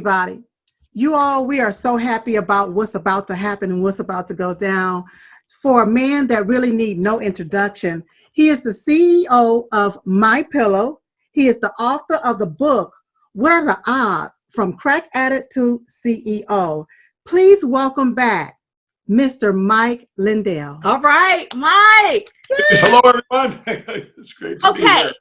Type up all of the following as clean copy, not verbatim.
everybody. You all, we are so happy about what's about to happen and what's about to go down. For a man that really need no introduction, he is the CEO of MyPillow. He is the author of the book, What Are the Odds? From Crack Addict to CEO. Please welcome back Mr. Mike Lindell. All right, Mike. Hello, everyone. It's great to be here.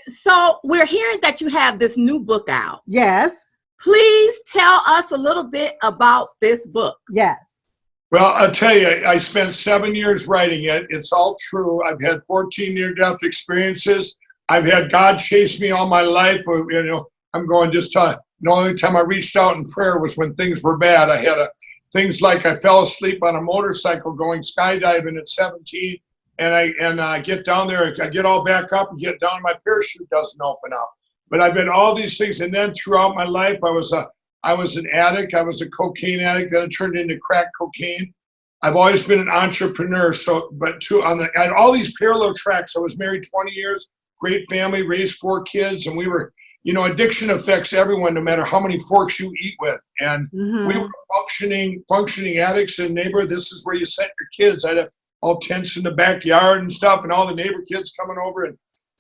So we're hearing that you have this new book out. Yes. Please tell us a little bit about this book. Yes. Well, I'll tell you, I spent 7 years writing it. It's all true. I've had 14 near-death experiences. I've had God chase me all my life. But, I'm going the only time I reached out in prayer was when things were bad. I had things like I fell asleep on a motorcycle going skydiving at 17, and I get down there, I get all back up and get down, my parachute doesn't open up. But I've been all these things, and then throughout my life, I was an addict. I was a cocaine addict. Then it turned into crack cocaine. I've always been an entrepreneur. I had all these parallel tracks. I was married 20 years, great family, raised 4 kids, and we were, addiction affects everyone, no matter how many forks you eat with. And we were functioning addicts in the neighborhood. This is where you sent your kids. I'd have all tents in the backyard and stuff, and all the neighbor kids coming over.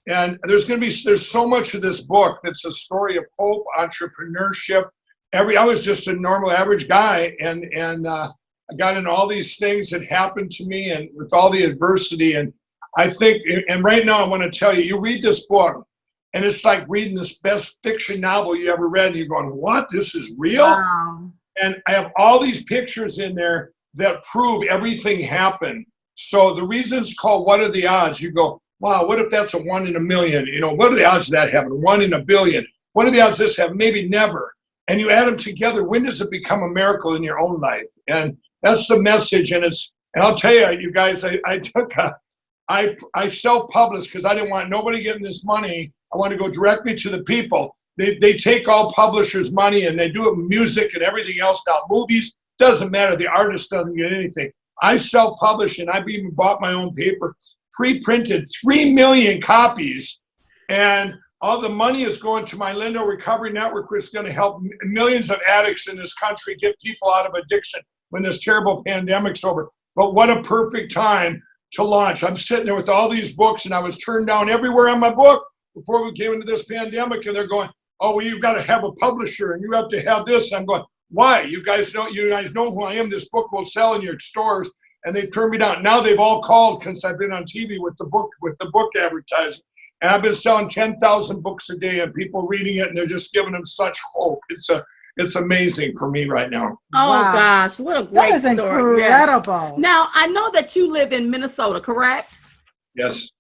And there's so much of this book that's a story of hope, entrepreneurship. I was just a normal average guy, and I got into all these things that happened to me, and with all the adversity. And I think, and right now I want to tell you, you read this book, and it's like reading this best fiction novel you ever read, and you're going, what? This is real? Wow. And I have all these pictures in there that prove everything happened. So the reason it's called What Are the Odds? You go, wow, what if that's a 1 in a million? What are the odds of that happening? 1 in a billion. What are the odds of this happen? Maybe never. And you add them together, when does it become a miracle in your own life? And that's the message. And I'll tell you, you guys, I self-published because I didn't want nobody getting this money. I want to go directly to the people. They take all publishers' money and they do it with music and everything else now. Movies, doesn't matter. The artist doesn't get anything. I self-published, and I've even bought my own paper, pre-printed 3 million copies, and all the money is going to my Lindell Recovery Network, which is going to help millions of addicts in this country get people out of addiction when this terrible pandemic's over. But what a perfect time to launch. I'm sitting there with all these books, and I was turned down everywhere on my book before we came into this pandemic, and they're going, oh, well, you've got to have a publisher, and you have to have this. I'm going, why? You guys know who I am. This book will sell in your stores. And they turned me down. Now they've all called since I've been on TV with the book advertising. And I've been selling 10,000 books a day, and people reading it, and they're just giving them such hope. It's amazing for me right now. Oh, wow. Gosh, what a great story. Incredible. Yeah. Now, I know that you live in Minnesota, correct? Yes.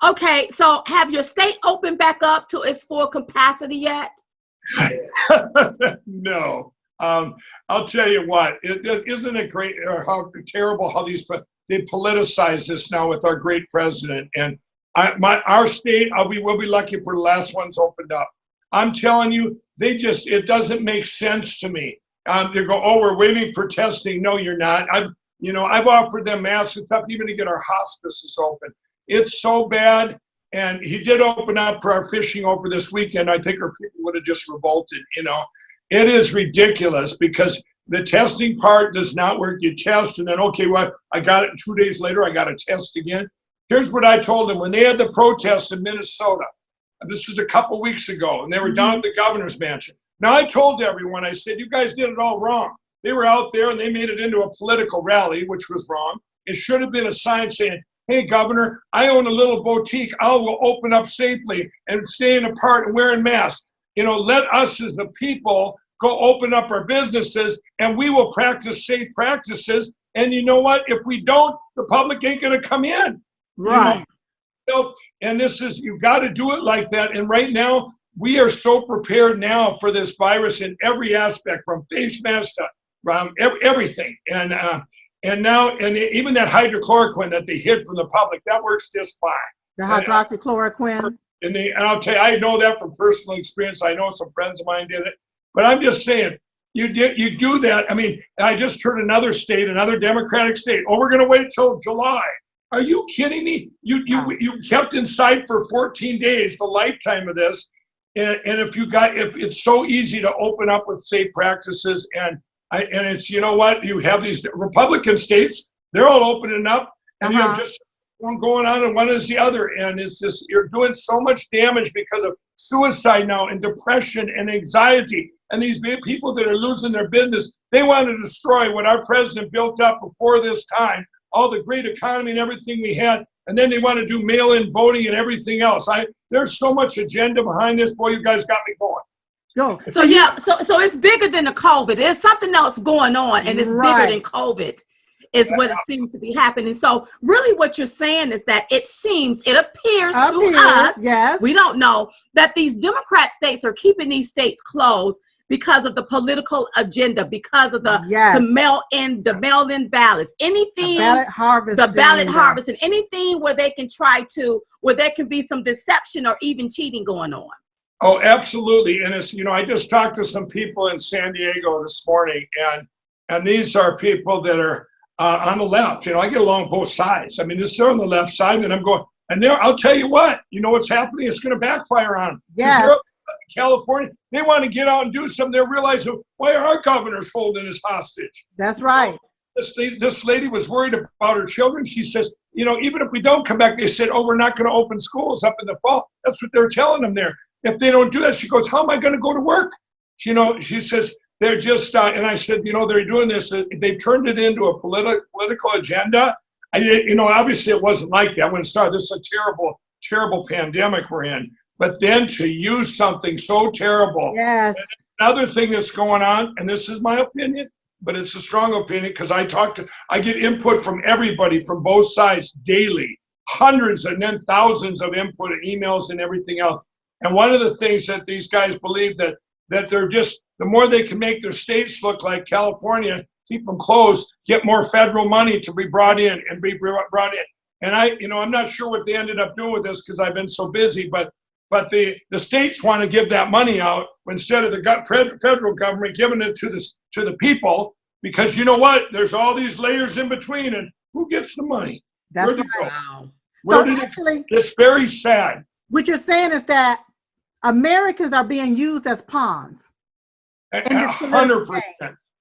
Okay, so have your state opened back up to its full capacity yet? No. I'll tell you what, isn't it great or how terrible how they politicize this now with our great president. And our state, we will be lucky if we're the last ones opened up. I'm telling you, it doesn't make sense to me. They go, oh, we're waiting for testing. No, you're not. I've offered them masks and stuff even to get our hospices open. It's so bad. And he did open up for our fishing over this weekend. I think our people would have just revolted, It is ridiculous because the testing part does not work. You test and then, okay, well, I got it 2 days later, I got to test again. Here's what I told them when they had the protests in Minnesota. This was a couple weeks ago, and they were down at the governor's mansion. Now, I told everyone, I said, you guys did it all wrong. They were out there and they made it into a political rally, which was wrong. It should have been a sign saying, hey, Governor, I own a little boutique. I will open up safely and staying apart and wearing masks. Let us as the people go open up our businesses, and we will practice safe practices. And you know what? If we don't, the public ain't going to come in. Right. And you've got to do it like that. And right now, we are so prepared now for this virus in every aspect, from face masks to everything. And now, even that hydrochloroquine that they hid from the public, that works just fine. The hydroxychloroquine. And I'll tell you, I know that from personal experience. I know some friends of mine did it. But I'm just saying, you do that. I mean, I just heard another Democratic state, oh, we're going to wait till July. Are you kidding me? You kept inside for 14 days, the lifetime of this. And if it's so easy to open up with safe practices, and it's, you know what, you have these Republican states, they're all opening up, and you have just one going on and one is the other, and it's just, you're doing so much damage because of suicide now and depression and anxiety, and these people that are losing their business, they want to destroy what our president built up before this time, all the great economy and everything we had, and then they want to do mail-in voting and everything else. There's so much agenda behind this. Boy, you guys got me going. Go. So so it's bigger than the COVID. There's something else going on, and it's bigger than COVID. Is what it seems to be happening. So really what you're saying is that it appears to us, yes, we don't know, that these Democrat states are keeping these states closed because of the political agenda, because of the mail-in ballots, anything, the ballot harvest, and anything where they can where there can be some deception or even cheating going on. Oh, absolutely. And it's, I just talked to some people in San Diego this morning, and these are people that are on the left. I get along both sides. I mean, they're on the left side, and I'm going, and I'll tell you what, what's happening? It's going to backfire on them. Yeah. California, they want to get out and do something. They're realizing, why are our governors holding us hostage? That's right. This lady was worried about her children. She says, even if we don't come back, they said, oh, we're not going to open schools up in the fall. That's what they're telling them there. If they don't do that, she goes, how am I going to go to work? She says, they're just, and I said, they're doing this. They've turned it into a political agenda. Obviously it wasn't like that when it started. This is a terrible, terrible pandemic we're in. But then to use something so terrible. Yes. Another thing that's going on, and this is my opinion, but it's a strong opinion because I get input from everybody from both sides daily, hundreds and then thousands of input and emails and everything else. And one of the things that these guys believe that they're just, the more they can make their states look like California, keep them closed, get more federal money to be brought in. And I'm not sure what they ended up doing with this because I've been so busy, but the states want to give that money out instead of the federal government giving it to the people, because you know what? There's all these layers in between, and who gets the money? That's right. It's very sad. What you're saying is that Americans are being used as pawns. 100%.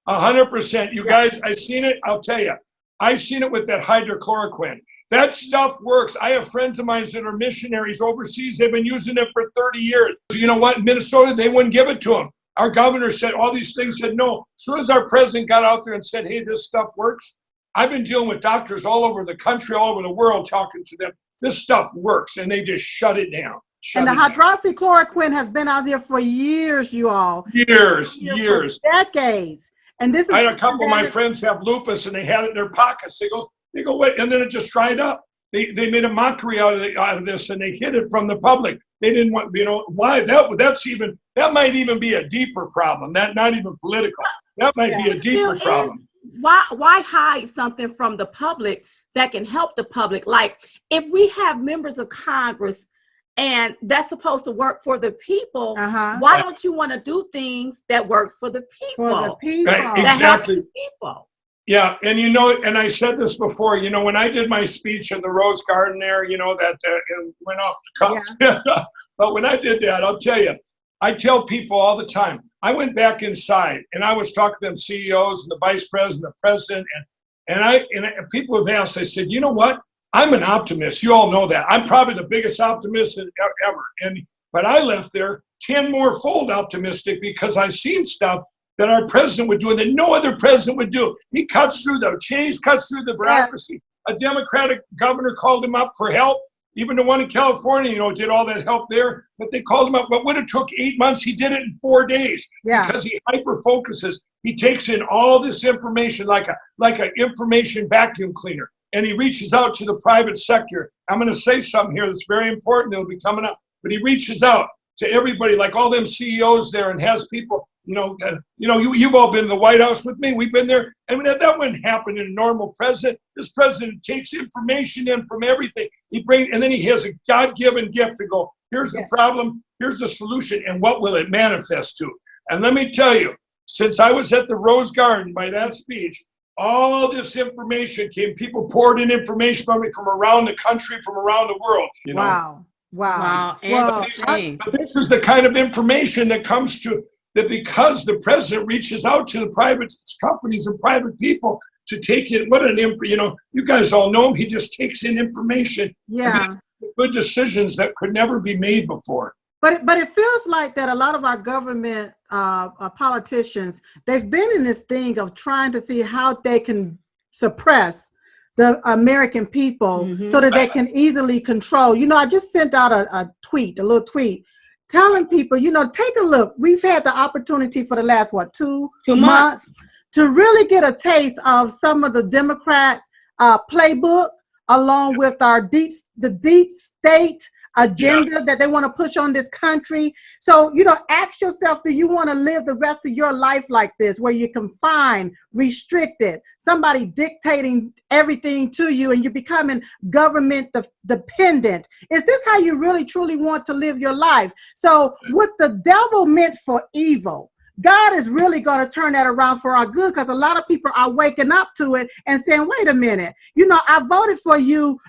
100%. You guys, I seen it. I'll tell you. I seen it with that hydrochloroquine. That stuff works. I have friends of mine that are missionaries overseas. They've been using it for 30 years. You know what? In Minnesota, they wouldn't give it to them. Our governor said all these things, said no. As soon as our president got out there and said, hey, this stuff works, I've been dealing with doctors all over the country, all over the world, talking to them. This stuff works, and they just shut it down. And the hydroxychloroquine has been out there for years, you all. Years. Decades. And this is, I had a couple of my friends have lupus, and they had it in their pockets. They go, wait, and then it just dried up. They made a mockery out of this, and they hid it from the public. They didn't want, why? That might even be a deeper problem. Not even political. That might be a deeper problem. Why hide something from the public that can help the public? Like, if we have members of Congress and that's supposed to work for the people, why don't you want to do things that works for the people? For the people. Right, exactly. That helps the people. Yeah, and and I said this before, when I did my speech in the Rose Garden there, that it went off the cuff. Yeah. But when I did that, I'll tell you, I tell people all the time, I went back inside and I was talking to them CEOs and the vice president, the president, and people have asked, I said, you know what? I'm an optimist. You all know that. I'm probably the biggest optimist ever. But I left there 10 more fold optimistic because I've seen stuff that our president would do and that no other president would do. He cuts through the change, cuts through the bureaucracy. A Democratic governor called him up for help. Even the one in California, did all that help there. But they called him up. But when it took 8 months, he did it in 4 days. Yeah. Because he hyper-focuses. He takes in all this information like an information vacuum cleaner. And he reaches out to the private sector. I'm going to say something here that's very important. It'll be coming up. But he reaches out to everybody, like all them CEOs there, and has people, you've all been to the White House with me. We've been there. I mean, that wouldn't happen in a normal president. This president takes information in from everything. And then he has a God-given gift to go, here's the problem, here's the solution, and what will it manifest to? And let me tell you, since I was at the Rose Garden by that speech, all this information came. People poured in information from me from around the country, from around the world. Wow. Wow. But this is the kind of information that comes to that because the president reaches out to the private companies and private people to take it. What an you guys all know him. He just takes in information. Yeah. Good decisions that could never be made before. But it feels like that a lot of our government politicians, they've been in this thing of trying to see how they can suppress the American people so that they can easily control. I just sent out a little tweet, telling people, take a look. We've had the opportunity for the last, 2 months to really get a taste of some of the Democrats' playbook, along with the deep state agenda that they want to push on this country. So, ask yourself, do you want to live the rest of your life like this, where you're confined, restricted, somebody dictating everything to you, and you're becoming government dependent? Is this how you really, truly want to live your life? So what the devil meant for evil, God is really going to turn that around for our good, because a lot of people are waking up to it and saying, wait a minute, I voted for you,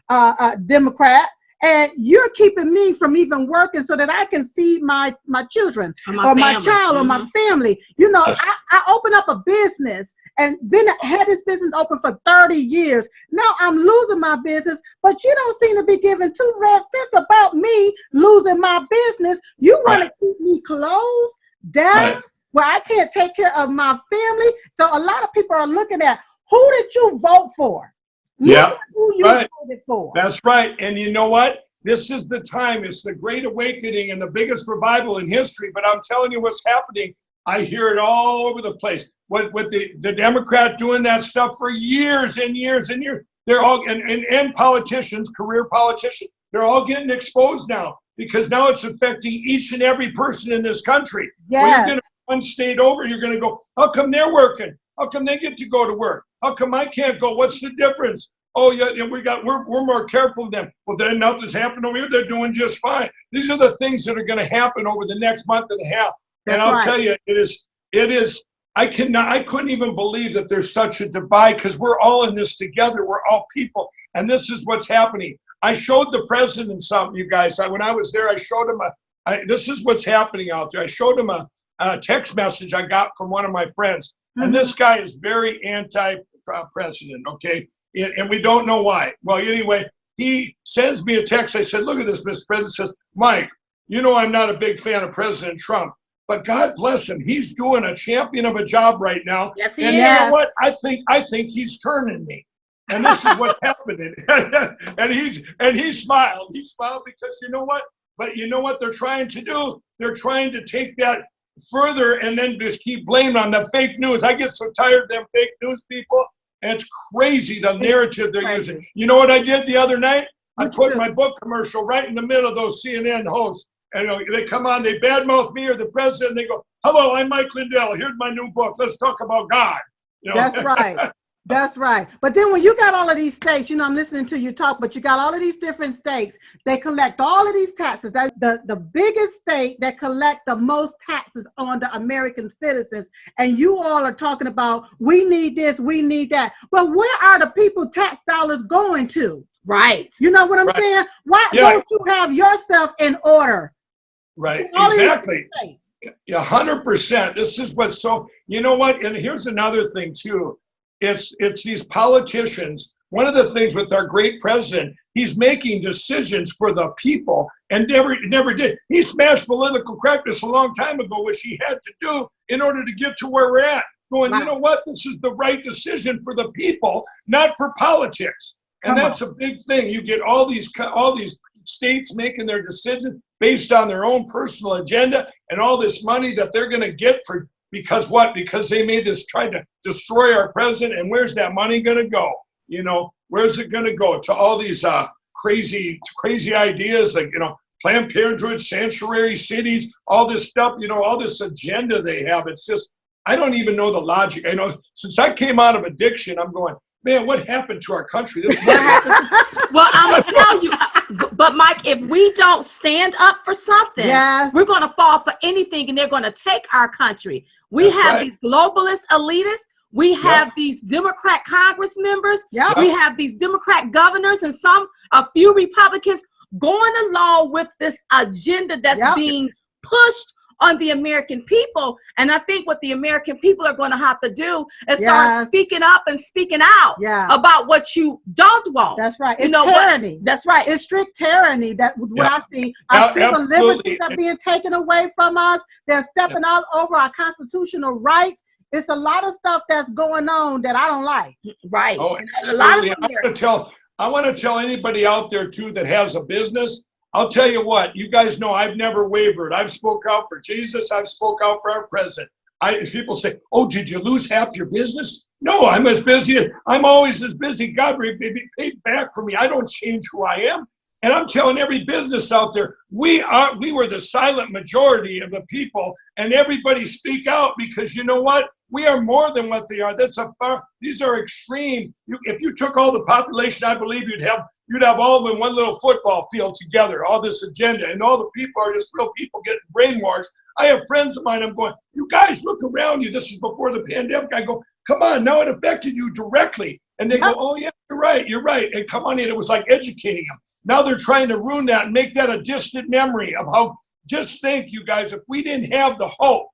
Democrat, and you're keeping me from even working so that I can feed my children or my child or my family. I opened up a business and had this business open for 30 years. Now I'm losing my business, but you don't seem to be giving 2 cents about me losing my business. You want to keep me closed down where I can't take care of my family. So a lot of people are looking at, who did you vote for? Yeah, who you voted for. That's right. And you know what? This is the time. It's the Great Awakening and the biggest revival in history. But I'm telling you what's happening. I hear it all over the place. With the Democrat doing that stuff for years and years and years. They're all, and politicians, career politicians, they're all getting exposed now, because now it's affecting each and every person in this country. Yeah. You're going to one state over, you're going to go, how come they're working? How come they get to go to work? How come I can't go? What's the difference? Oh, yeah, we're more careful than them. Well, then nothing's happened over here. They're doing just fine. These are the things that are going to happen over the next month and a half. And I'll tell you, it is. I couldn't even believe that there's such a divide, because we're all in this together. We're all people, and this is what's happening. I showed the president something, you guys. When I was there, I showed him this is what's happening out there. I showed him a text message I got from one of my friends. And this guy is very anti-president, okay? And we don't know why. Well, anyway, he sends me a text. I said, look at this, Mr. President. He says, Mike, I'm not a big fan of President Trump, but God bless him. He's doing a champion of a job right now. Yes, he is. You know what? I think he's turning me. And this is what's happening. and he smiled. He smiled because you know what? But you know what they're trying to do? They're trying to take that further and then just keep blaming on the fake news. I get so tired of them fake news people. And it's crazy, the narrative they're using. You know what I did the other night? I put my book commercial right in the middle of those CNN hosts. And they come on, they badmouth me or the president, and they go, hello, I'm Mike Lindell. Here's my new book. Let's talk about God. That's right. That's right. But then when you got all of these states, I'm listening to you talk, but you got all of these different states, they collect all of these taxes. The biggest state that collect the most taxes on the American citizens. And you all are talking about, we need this, we need that. Well, where are the people tax dollars going to? Right. You know what I'm saying? Why don't you have your stuff in order? Right. Exactly. Yeah, 100%. This is what's so, you know what? And here's another thing too. It's these politicians. One of the things with our great president, he's making decisions for the people and never did. He smashed political correctness a long time ago, which he had to do in order to get to where we're at. Going, You know what? This is the right decision for the people, not for politics. And that's a big thing. You get all these states making their decisions based on their own personal agenda and all this money that they're going to get for. Because what? Because they made this, tried to destroy our president. And where's that money going to go? Where's it going to go? To all these crazy ideas like, Planned Parenthood, sanctuary cities, all this stuff, all this agenda they have. It's just, I don't even know the logic. Since I came out of addiction, I'm going, man, what happened to our country? This is well, I'm going to tell you, but Mike, if we don't stand up for something, we're going to fall for anything, and they're going to take our country. We have these globalist elitists. We have these Democrat Congress members. We have these Democrat governors and a few Republicans. going along with this agenda that's being pushed on the American people. And I think what the American people are going to have to do is start speaking up and speaking out about what you don't want. That's right. It's tyranny. That's right. It's strict tyranny. That what I see. Our civil liberties are being taken away from us. They're stepping all over our constitutional rights. It's a lot of stuff that's going on that I don't like. Right. Oh, a lot of I want to tell anybody out there too that has a business. I'll tell you what, you guys know I've never wavered. I've spoke out for Jesus. I've spoke out for our president. People say, oh, did you lose half your business? No, I'm as busy. I'm always as busy. God paid back for me. I don't change who I am. And I'm telling every business out there, we were the silent majority of the people, and everybody speak out, because you know what? We are more than what they are. These are extreme. If you took all the population, I believe you'd have all of them in one little football field together, all this agenda, and all the people are just real people getting brainwashed. I have friends of mine, I'm going, you guys look around you. This is before the pandemic. I go, come on, now it affected you directly. And they go, oh yeah, you're right. And come on in. It was like educating them. Now they're trying to ruin that and make that a distant memory of how, just think, you guys, if we didn't have the hope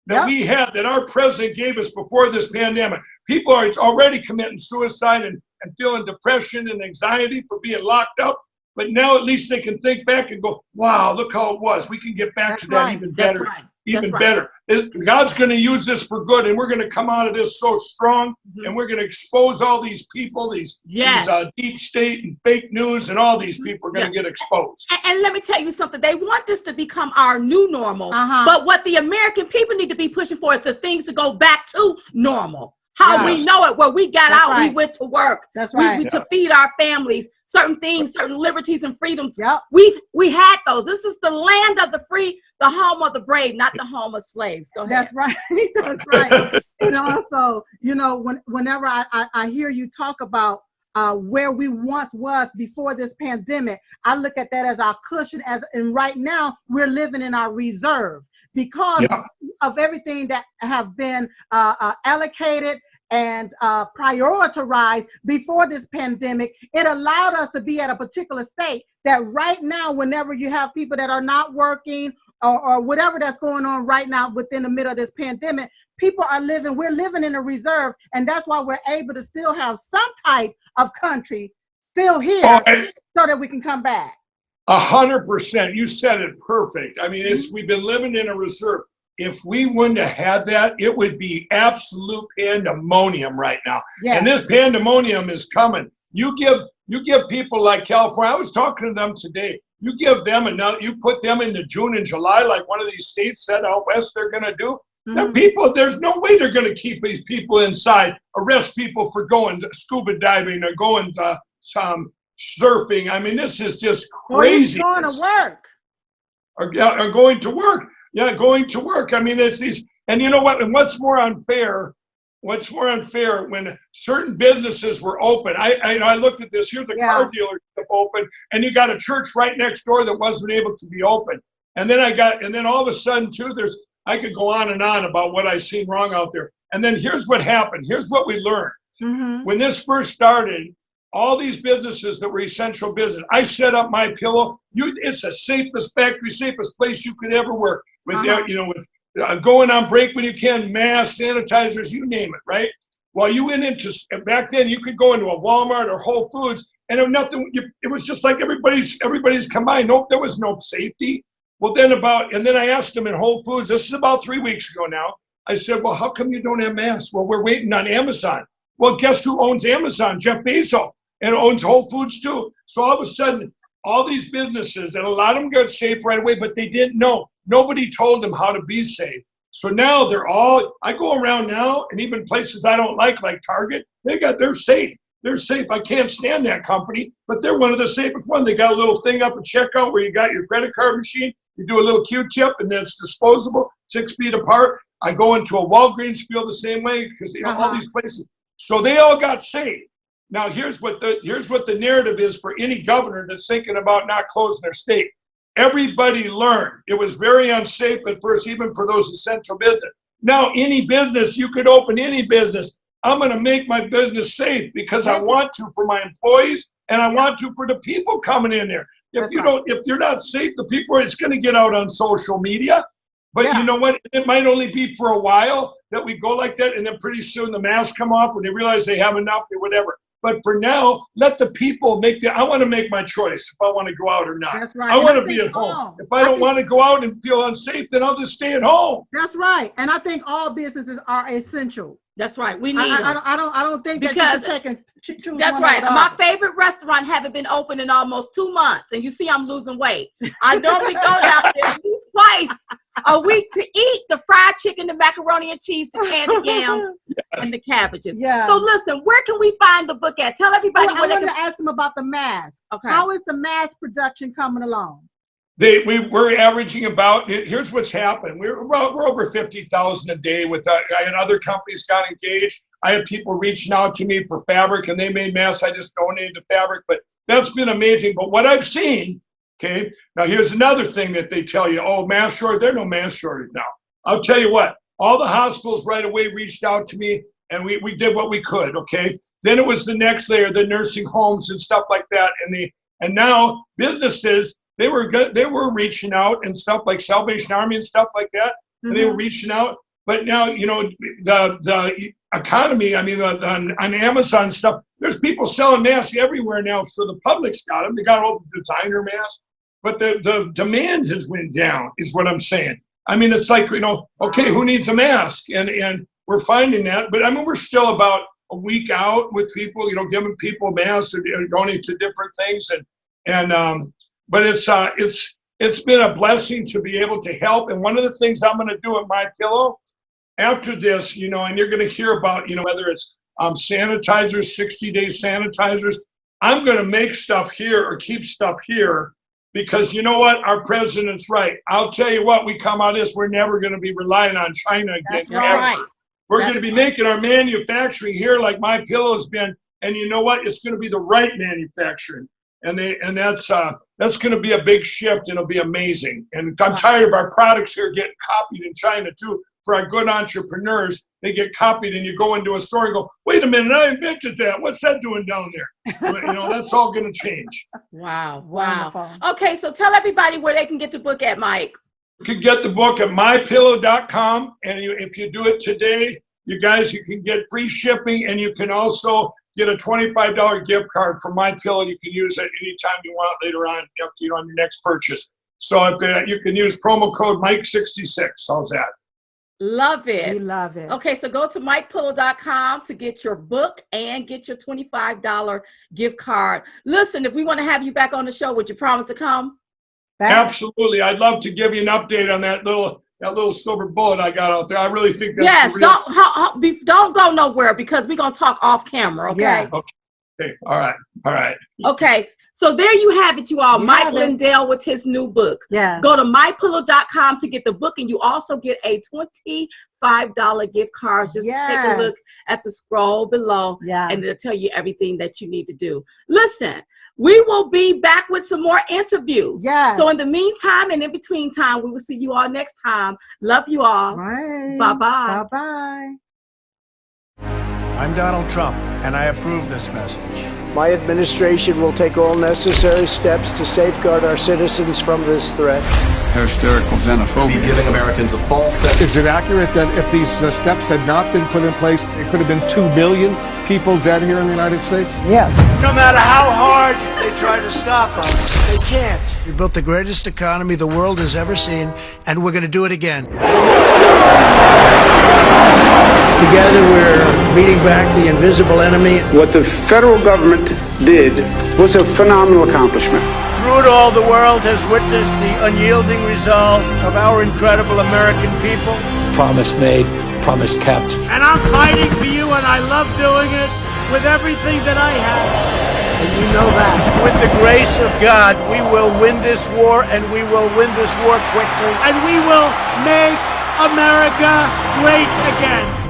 that we had, that our president gave us before this pandemic, people are already committing suicide and feeling depression and anxiety for being locked up. But now at least they can think back and go, wow, look how it was. We can get back to that even better. Better. God's going to use this for good, and we're going to come out of this so strong, and we're going to expose all these people, these deep state and fake news, and all these people are going to get exposed. And let me tell you something. They want this to become our new normal, but what the American people need to be pushing for is the things to go back to normal. How we know it, where we got out, we went to work. That's right. To feed our families, certain things, certain liberties and freedoms. We had those. This is the land of the free, the home of the brave, not the home of slaves. Go ahead. That's right. That's right. And also, whenever I hear you talk about where we once was before this pandemic, I look at that as our cushion, and right now we're living in our reserve because of everything that have been allocated and prioritized before this pandemic. It allowed us to be at a particular state that right now, whenever you have people that are not working or whatever that's going on right now within the middle of this pandemic, we're living in a reserve, and that's why we're able to still have some type of country still here so that we can come back. 100%. You said it perfect. I mean, we've been living in a reserve. If we wouldn't have had that, it would be absolute pandemonium right now. And this pandemonium is coming. You give people like California, I was talking to them today, you give them you put them into June and July, like one of these states said out west they're going to do. There's no way they're going to keep these people inside, arrest people for going scuba diving or going to surfing. I mean, this is just crazy. Or going to work. Or going to work. Yeah, going to work. I mean, there's these, and you know what? And what's more unfair when certain businesses were open? I looked at this. Here's a car dealership open, and you got a church right next door that wasn't able to be open. And then all of a sudden too, I could go on and on about what I seen wrong out there. And then here's what happened. Here's what we learned. When this first started, all these businesses that were essential business, I set up MyPillow. It's the safest factory, safest place you could ever work. With going on break when you can, masks, sanitizers, you name it, right? Well, you went into, back then you could go into a Walmart or Whole Foods, and it was just like everybody's combined. Nope, there was no safety. Well, then I asked them in Whole Foods, this is about 3 weeks ago now. I said, well, how come you don't have masks? Well, we're waiting on Amazon. Well, guess who owns Amazon? Jeff Bezos, and owns Whole Foods too. So all of a sudden, all these businesses, and a lot of them got safe right away, but they didn't know. Nobody told them how to be safe. So now I go around now, and even places I don't like Target, they're safe. They're safe. I can't stand that company, but they're one of the safest ones. They got a little thing up at checkout where you got your credit card machine. You do a little Q-tip, and then it's disposable, 6 feet apart. I go into a Walgreens, feel the same way, because all these places. So they all got safe. Now here's what the narrative is for any governor that's thinking about not closing their state. Everybody learned it was very unsafe at first, even for those essential business. Now any business, you could open any business. I'm going to make my business safe because I want to for my employees, And I want to for the people coming in there. If you're not safe, the people, it's going to get out on social media. But you know what? It might only be for a while that we go like that, and then pretty soon the masks come off when they realize they have enough or whatever. But for now, let the people I want to make my choice if I want to go out or not. That's right. I want to be at home. If I don't want to go out and feel unsafe, then I'll just stay at home. That's right. And I think all businesses are essential. That's right. We need them. I don't think because that you can choose. That's right. My favorite restaurant haven't been open in almost 2 months, and you see I'm losing weight. I normally go out there twice a week to eat the fried chicken, the macaroni and cheese, the candied yams, and the cabbages. Yeah. So listen, where can we find the book at? Tell everybody where they can. I wanted to ask them about the mask. Okay. How is the mask production coming along? We're averaging about, here's what's happened. We're over 50,000 a day with that. And other companies got engaged. I had people reaching out to me for fabric and they made masks. I just donated the fabric, but that's been amazing. But what I've seen, okay, now here's another thing that they tell you, oh, mask shortage, there's no mask shortage now. I'll tell you what, all the hospitals right away reached out to me and we did what we could, okay? Then it was the next layer, the nursing homes and stuff like that. And now businesses, they were reaching out and stuff like Salvation Army and stuff like that. And they were reaching out. But now, you know, the economy, I mean, on Amazon stuff, there's people selling masks everywhere now. So the public's got them. They got all the designer masks. But the demand has went down, is what I'm saying. I mean, it's like, you know, okay, who needs a mask? And we're finding that. But I mean, we're still about a week out with people, you know, giving people masks and going to different things. But it's been a blessing to be able to help. And one of the things I'm going to do at MyPillow after this, you know, and you're going to hear about, you know, whether it's sanitizers, 60-day sanitizers, I'm going to make stuff here or keep stuff here because you know what? Our president's right. I'll tell you what, we come out of this, we're never going to be relying on China again. That's right. We're going to be making our manufacturing here like MyPillow's been. And you know what? It's going to be the right manufacturing. And that's going to be a big shift, and it'll be amazing. And I'm tired of our products here getting copied in China too. For our good entrepreneurs, they get copied, and you go into a store and go, "Wait a minute, I invented that. What's that doing down there?" You know, that's all going to change. Wow! Wonderful. Okay, so tell everybody where they can get the book at, Mike. You can get the book at MyPillow.com, and if you do it today, you can get free shipping, and you can also get a $25 gift card for MyPillow. You can use it anytime you want later on, up to you on your next purchase. So if you can use promo code Mike66. How's that? Love it. We love it. Okay, so go to MyPillow.com to get your book and get your $25 gift card. Listen, if we want to have you back on the show, would you promise to come? Absolutely. I'd love to give you an update on that little silver bullet I got out there. I really think that's don't go nowhere because we're going to talk off camera, okay? Yeah. Okay. All right. Okay. So there you have it, you all. Mike Lindell with his new book. Yeah. Go to MyPillow.com to get the book, and you also get a $25 gift card. Just take a look at the scroll below, and it'll tell you everything that you need to do. Listen, we will be back with some more interviews. Yeah. So in the meantime and in between time, we will see you all next time. Love you all. Right. Bye-bye. Bye-bye. I'm Donald Trump, and I approve this message. My administration will take all necessary steps to safeguard our citizens from this threat. Hysterical xenophobia. Giving Americans a false sense. Is it accurate that if these steps had not been put in place, it could have been 2 million people dead here in the United States? Yes. No matter how hard they try to stop us, they can't. We built the greatest economy the world has ever seen, and we're going to do it again. Together, we're beating back the invisible enemy. What the federal government did was a phenomenal accomplishment. Through it all, the world has witnessed the unyielding resolve of our incredible American people. Promise made, promise kept. And I'm fighting for you, and I love doing it with everything that I have. And you know that. With the grace of God, we will win this war, and we will win this war quickly. And we will make America great again.